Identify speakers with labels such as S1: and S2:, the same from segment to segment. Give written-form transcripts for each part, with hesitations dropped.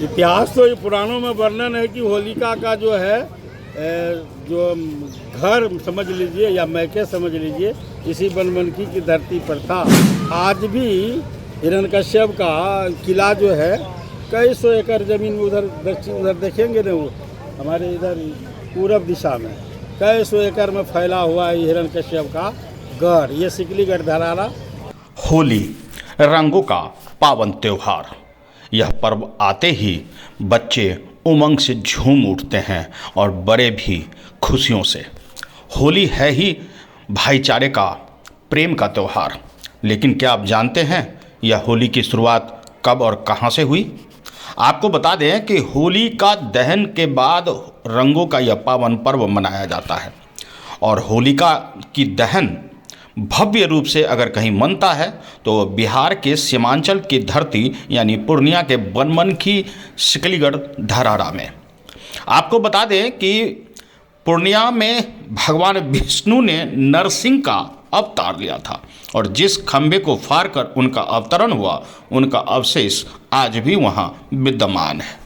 S1: इतिहास तो ये पुराणों में वर्णन है कि होलिका का जो है जो घर समझ लीजिए या मैके समझ लीजिए इसी बनमनखी की धरती पर था। आज भी हिरण्यकश्यप का किला जो है कई सौ एकड़ ज़मीन में उधर देखेंगे ना, वो हमारे इधर पूरब दिशा में कई सौ एकड़ में फैला हुआ है हिरण्यकश्यप का गढ़, ये सिकलीगढ़ धरारा।
S2: होली रंगों का पावन त्योहार। यह पर्व आते ही बच्चे उमंग से झूम उठते हैं और बड़े भी खुशियों से। होली है ही भाईचारे का, प्रेम का त्यौहार। लेकिन क्या आप जानते हैं यह होली की शुरुआत कब और कहां से हुई? आपको बता दें कि होली का दहन के बाद रंगों का यह पावन पर्व मनाया जाता है। और होलिका की दहन भव्य रूप से अगर कहीं मनता है तो बिहार के सीमांचल की धरती यानी पूर्णिया के बनमनखी सिकलीगढ़ धरारा में। आपको बता दें कि पूर्णिया में भगवान विष्णु ने नरसिंह का अवतार लिया था और जिस खंभे को फाड़ कर उनका अवतरण हुआ उनका अवशेष आज भी वहां विद्यमान है।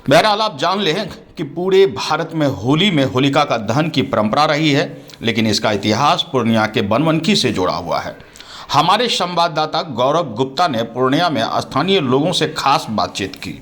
S2: बहरहाल आप जान लें कि पूरे भारत में होलिका का दहन की परंपरा रही है, लेकिन इसका इतिहास पूर्णिया के बनमनखी से जुड़ा हुआ है। हमारे संवाददाता गौरव गुप्ता ने पूर्णिया में स्थानीय लोगों से खास बातचीत की।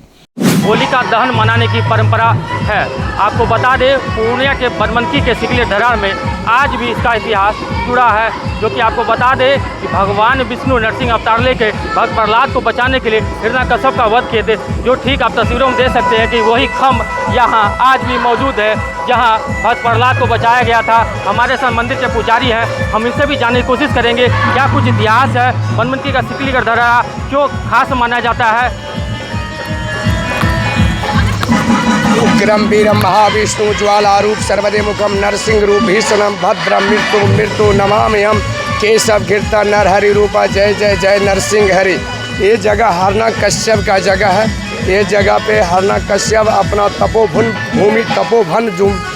S3: होलिका दहन मनाने की परंपरा है। आपको बता दें पूर्णिया के बनमनखी के सिकलीगढ़ धरारा में आज भी इसका इतिहास जुड़ा है, जो कि आपको बता दें कि भगवान विष्णु नरसिंह अवतार लेके भक्त प्रहलाद को बचाने के लिए हिरण्यकश्यप का वध किए थे। जो ठीक आप तस्वीरों में देख सकते हैं कि वही खम्भ यहाँ आज भी मौजूद है जहाँ भक्त प्रहलाद को बचाया गया था। हमारे साथ मंदिर के पुजारी हैं, हम इनसे भी जानने की कोशिश करेंगे क्या कुछ इतिहास है बनमनखी का सिकलीगढ़ धरारा क्यों खास माना जाता है।
S4: उग्रम वीरम महाविष्णु ज्वालारूप सर्वदेमुखम नरसिंह रूप भीषणम भद्रम मृत्यु नमाम्यहम् केशव कीर्ता नरहरि रूपा जय जय जय नरसिंह हरि। ये जगह हिरण्यकश्यप का जगह है। ये जगह पे हिरण्यकश्यप अपना तपोवन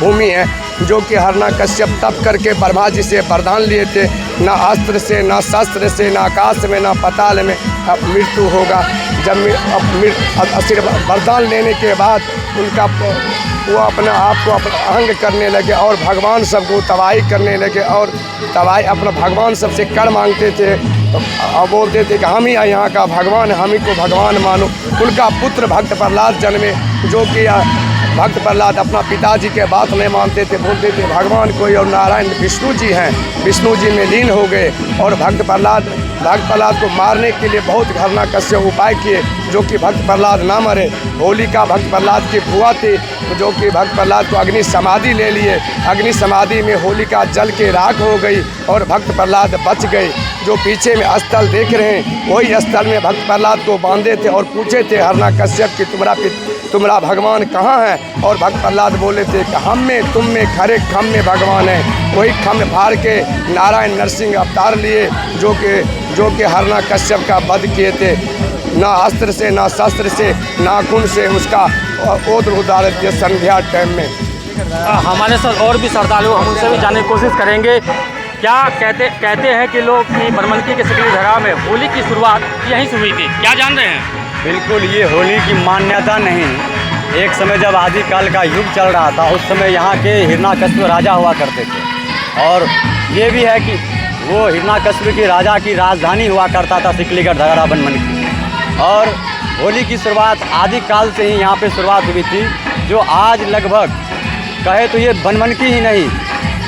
S4: भूमि है, जो कि हिरण्यकश्यप तप करके ब्रह्मा जी से वरदान लिए थे, ना अस्त्र से ना शस्त्र से ना आकाश में ना पताल में अब मृत्यु होगा। जब वरदान लेने के बाद उनका वो अपना आप को अहंग करने लगे और भगवान सबको तबाही करने लगे और तबाही अपना भगवान सबसे कर मांगते थे और बोलते थे कि हम ही यहाँ का भगवान, हम ही को भगवान मानो। उनका पुत्र भक्त प्रहलाद जन्मे, जो कि भक्त प्रहलाद अपना पिताजी के बात नहीं मानते थे, बोलते थे भगवान कोई और नारायण विष्णु जी हैं, विष्णु जी में लीन हो गए और भक्त प्रहलाद को मारने के लिए बहुत हिरण्यकश्यप उपाय किए, जो कि भक्त प्रहलाद ना मरे। होलिका भक्त प्रहलाद की बुआ थी, जो कि भक्त प्रहलाद को अग्नि समाधि ले लिए। अग्नि समाधि में होलिका जल के राख हो गई और भक्त प्रहलाद बच गए। जो पीछे में स्थल देख रहे हैं वही स्थल में भक्त प्रहलाद को बांधे थे और पूछे थे हिरण्यकश्यप कि तुम्हारा भगवान कहाँ है? और भक्त प्रहलाद बोले थे कि हम में तुम में खरे खम में भगवान है। वही खम फाड़ के नारायण नरसिंह अवतार लिए, जो कि हिरण्यकश्यप का वध किए थे। ना अस्त्र से ना शस्त्र से नाखून से उसका ओद्र उतारे थे संध्या टाइम में।
S3: हमारे साथ और भी श्रद्धालु, हम उनसे भी जानने की कोशिश करेंगे क्या कहते हैं कि लोग कि बनमनखी के सिकलीगढ़ धरारा में होली की शुरुआत यहीं से हुई थी। क्या जान रहे हैं?
S5: बिल्कुल, ये होली की मान्यता नहीं। एक समय जब आदिकाल का युग चल रहा था उस समय यहाँ के हिरण्यकश्यप राजा हुआ करते थे और ये भी है कि वो हिरण्यकश्यप की राजा की राजधानी हुआ करता था सिकलीगढ़ धरारा बनमनखी। और होली की शुरुआत आदिकाल से ही यहाँ पे शुरुआत हुई थी, जो आज लगभग कहे तो ये बनमनखी ही नहीं,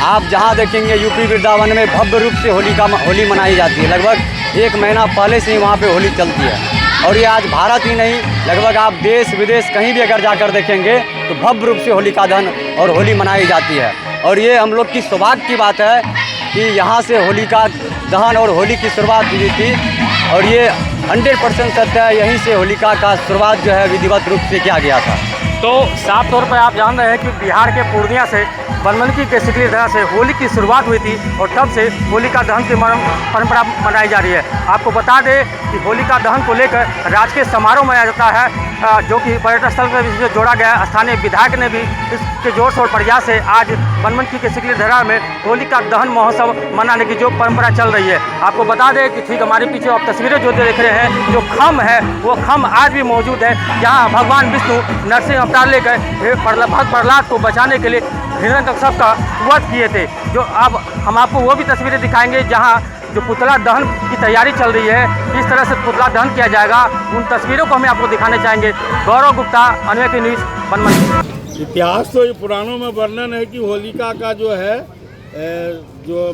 S5: आप जहाँ देखेंगे यूपी वृंदावन में भव्य रूप से होली मनाई जाती है। लगभग 1 महीना पहले से ही वहाँ पे होली चलती है और ये आज भारत ही नहीं, लगभग आप देश विदेश कहीं भी अगर जाकर देखेंगे तो भव्य रूप से होलिका दहन और होली मनाई जाती है। और ये हम लोग की सौभाग्य की बात है कि यहाँ से होलिका दहन और होली की शुरुआत हुई थी और ये 100% सत्य है, यहीं से होलिका का शुरुआत जो है विधिवत रूप से किया गया था।
S3: तो साफ तौर पर आप जान रहे हैं कि बिहार के पूर्णिया से बनमनखी के सिकली दहन से होली की शुरुआत हुई थी और तब से होलिका दहन की परंपरा मनाई जा रही है। आपको बता दें कि होलिका दहन को लेकर राजकीय समारोह मनाया जाता है, जो कि पर्यटन स्थल पर भी जोड़ा गया है। स्थानीय विधायक ने भी इसके जोर शोर प्रयास से आज बनमनखी के सिकली दहन में होलिका दहन महोत्सव मनाने की जो परंपरा चल रही है। आपको बता दें कि ठीक हमारे पीछे आप तस्वीरें जो देख रहे हैं, जो खम्भ है वो खम्भ आज भी मौजूद है, जहाँ भगवान विष्णु नरसिंह अवतार लेकर भक्त प्रहलाद को बचाने के लिए हिरण्यकश्यप का वध किए थे। जो अब हम आपको वो भी तस्वीरें दिखाएंगे जहाँ जो पुतला दहन की तैयारी चल रही है, किस तरह से पुतला दहन किया जाएगा, उन तस्वीरों को हमें आपको दिखाने चाहेंगे। गौरव गुप्ता, अन्वय की न्यूज़, बनमनखी।
S1: इतिहास तो ये पुराणों में वर्णन है कि होलिका का जो है जो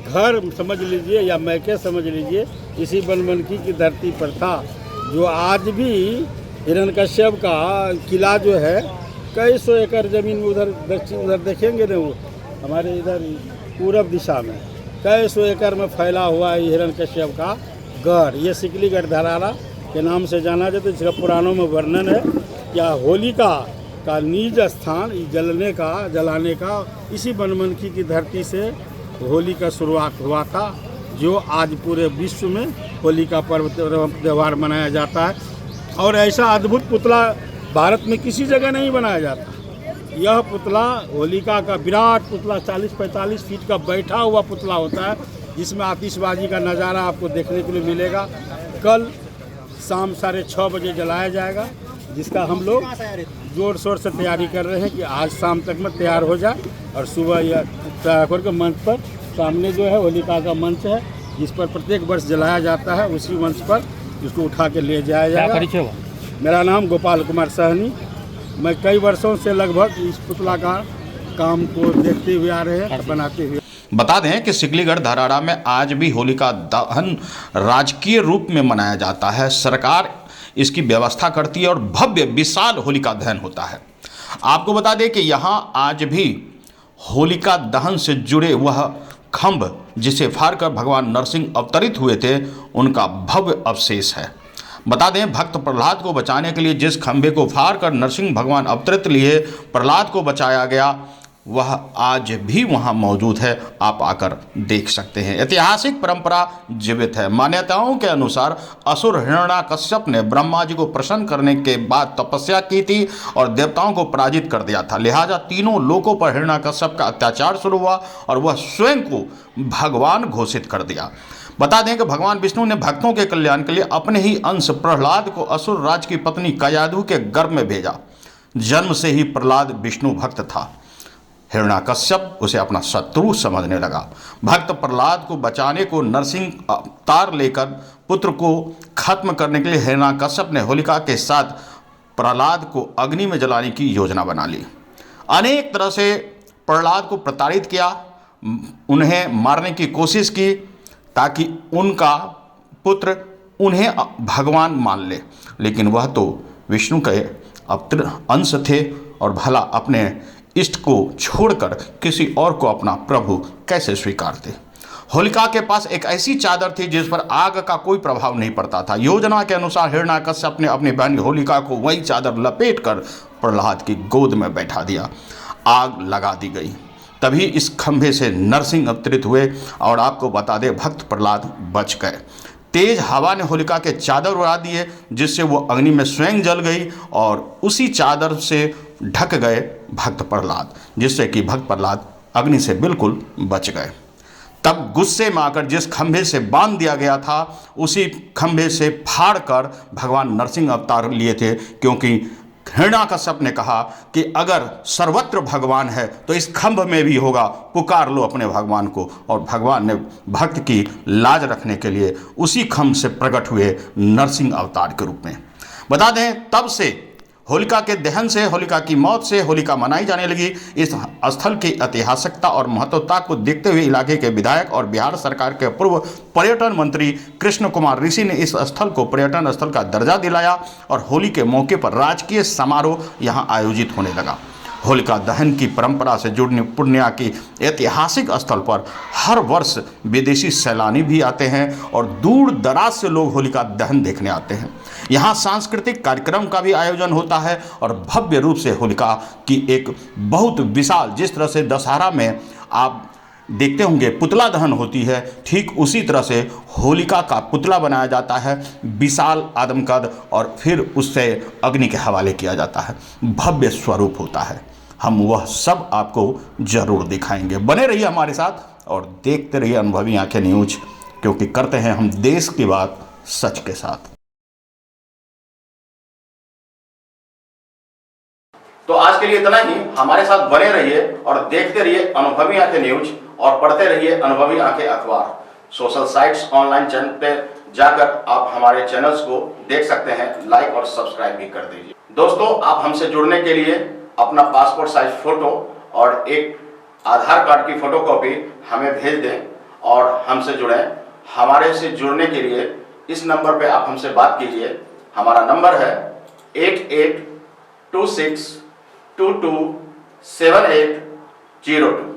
S1: घर समझ लीजिए या मैके समझ लीजिए, इसी बनमनखी की धरती पर था। जो आज भी हिरण्यकश्यप का किला जो है, कई सौ एकड़ ज़मीन में उधर देखेंगे ना, वो हमारे इधर पूरब दिशा में कई सौ एकड़ में फैला हुआ है हिरण्यकश्यप का गढ़। ये सिकलीगढ़ धरारा के नाम से जाना जाता है, जिसका पुराणों में वर्णन है। क्या होलिका का निज स्थान जलाने का इसी बनमनखी की धरती से होली का शुरुआत हुआ था, जो आज पूरे विश्व में होली का पर्व त्यौहार मनाया जाता है। और ऐसा अद्भुत पुतला भारत में किसी जगह नहीं बनाया जाता। यह पुतला होलिका का विराट पुतला 40-45 फीट का बैठा हुआ पुतला होता है, जिसमें आतिशबाजी का नज़ारा आपको देखने के लिए मिलेगा। कल शाम 6:30 बजे जलाया जाएगा, जिसका हम लोग जोर शोर से तैयारी कर रहे हैं कि आज शाम तक में तैयार हो जाए। और सुबह यह तैयार करके मंच पर सामने जो है होलिका का मंच है, जिस पर प्रत्येक वर्ष जलाया जाता है, उसी मंच पर इसको उठा के ले जाया जाएगा। मेरा नाम गोपाल कुमार सहनी, मैं कई वर्षों से लगभग इस पुतला का काम को देखते हुए आ रहे हैं, बनाते हुए।
S2: बता दें कि सिकलीगढ़ धराड़ा में आज भी होलिका दहन राजकीय रूप में मनाया जाता है। सरकार इसकी व्यवस्था करती है और भव्य विशाल होलिका दहन होता है। आपको बता दें कि यहाँ आज भी होलिका दहन से जुड़े वह खम्भ जिसे फाड़कर भगवान नरसिंह अवतरित हुए थे, उनका भव्य अवशेष है। बता दें, भक्त प्रहलाद को बचाने के लिए जिस खंभे को फाड़कर नरसिंह भगवान अवतरित लिए प्रहलाद को बचाया गया, वह आज भी वहां मौजूद है। आप आकर देख सकते हैं। ऐतिहासिक परंपरा जीवित है। मान्यताओं के अनुसार असुर हिरण्यकश्यप ने ब्रह्मा जी को प्रसन्न करने के बाद तपस्या की थी और देवताओं को पराजित कर दिया था। लिहाजा तीनों लोकों पर हिरण्यकश्यप का अत्याचार शुरू हुआ और वह स्वयं को भगवान घोषित कर दिया। बता दें कि भगवान विष्णु ने भक्तों के कल्याण के लिए अपने ही अंश प्रहलाद को असुर राज की पत्नी कयाधु के गर्भ में भेजा। जन्म से ही प्रहलाद विष्णु भक्त था। हिरण्यकश्यप उसे अपना शत्रु समझने लगा। भक्त प्रहलाद को बचाने को नरसिंह अवतार लेकर पुत्र को खत्म करने के लिए हिरण्यकश्यप ने होलिका के साथ प्रहलाद को अग्नि में जलाने की योजना बना ली। अनेक तरह से प्रहलाद को प्रताड़ित किया, उन्हें मारने की कोशिश की ताकि उनका पुत्र उन्हें भगवान मान ले, लेकिन वह तो विष्णु के अंश थे और भला अपने इष्ट को छोड़कर किसी और को अपना प्रभु कैसे स्वीकारते। होलिका के पास एक ऐसी चादर थी जिस पर आग का कोई प्रभाव नहीं पड़ता था। योजना के अनुसार हिरण्यकश्यप ने अपनी बहन होलिका को वही चादर लपेटकर प्रहलाद की गोद में बैठा दिया। आग लगा दी गई। तभी इस खंभे से नरसिंह अवतरित हुए और आपको बता दें, भक्त प्रहलाद बच गए। तेज हवा ने होलिका के चादर उड़ा दिए, जिससे वो अग्नि में स्वयं जल गई और उसी चादर से ढक गए भक्त प्रहलाद, जिससे कि भक्त प्रहलाद अग्नि से बिल्कुल बच गए। तब गुस्से में आकर जिस खंभे से बांध दिया गया था, उसी खंभे से फाड़कर भगवान नरसिंह अवतार लिए थे, क्योंकि हिरण्यकश्यप ने कहा कि अगर सर्वत्र भगवान है तो इस खंभ में भी होगा, पुकार लो अपने भगवान को। और भगवान ने भक्त की लाज रखने के लिए उसी खंभ से प्रकट हुए नरसिंह अवतार के रूप में। बता दें, तब से होलिका के दहन से, होलिका की मौत से होलिका मनाई जाने लगी। इस स्थल की ऐतिहासिकता और महत्वता को देखते हुए इलाके के विधायक और बिहार सरकार के पूर्व पर्यटन मंत्री कृष्ण कुमार ऋषि ने इस स्थल को पर्यटन स्थल का दर्जा दिलाया और होली के मौके पर राजकीय समारोह यहां आयोजित होने लगा। होलिका दहन की परंपरा से जुड़ने पूर्णिया की ऐतिहासिक स्थल पर हर वर्ष विदेशी सैलानी भी आते हैं और दूर दराज से लोग होलिका दहन देखने आते हैं। यहाँ सांस्कृतिक कार्यक्रम का भी आयोजन होता है और भव्य रूप से होलिका की एक बहुत विशाल, जिस तरह से दशहरा में आप देखते होंगे पुतला दहन होती है, ठीक उसी तरह से होलिका का पुतला बनाया जाता है, विशाल आदमकद, और फिर उससे अग्नि के हवाले किया जाता है। भव्य स्वरूप होता है। हम वह सब आपको जरूर दिखाएंगे। बने रहिए हमारे साथ और देखते रहिए अनुभवी आंखें न्यूज, क्योंकि करते हैं हम देश की बात सच के साथ। तो आज के लिए इतना ही। हमारे साथ बने रहिए और देखते रहिए अनुभवी आंखें न्यूज और पढ़ते रहिए अनुभवी आंखें अखबार। सोशल साइट्स, ऑनलाइन चैनल पे जाकर आप हमारे चैनल्स को देख सकते हैं, लाइक और सब्सक्राइब भी कर दीजिए। दोस्तों, आप हमसे जुड़ने के लिए अपना पासपोर्ट साइज फोटो और एक आधार कार्ड की फोटोकॉपी हमें भेज दें और हमसे जुड़ें। हमारे से जुड़ने के लिए इस नंबर पे आप हमसे बात कीजिए। हमारा नंबर है 8826227802।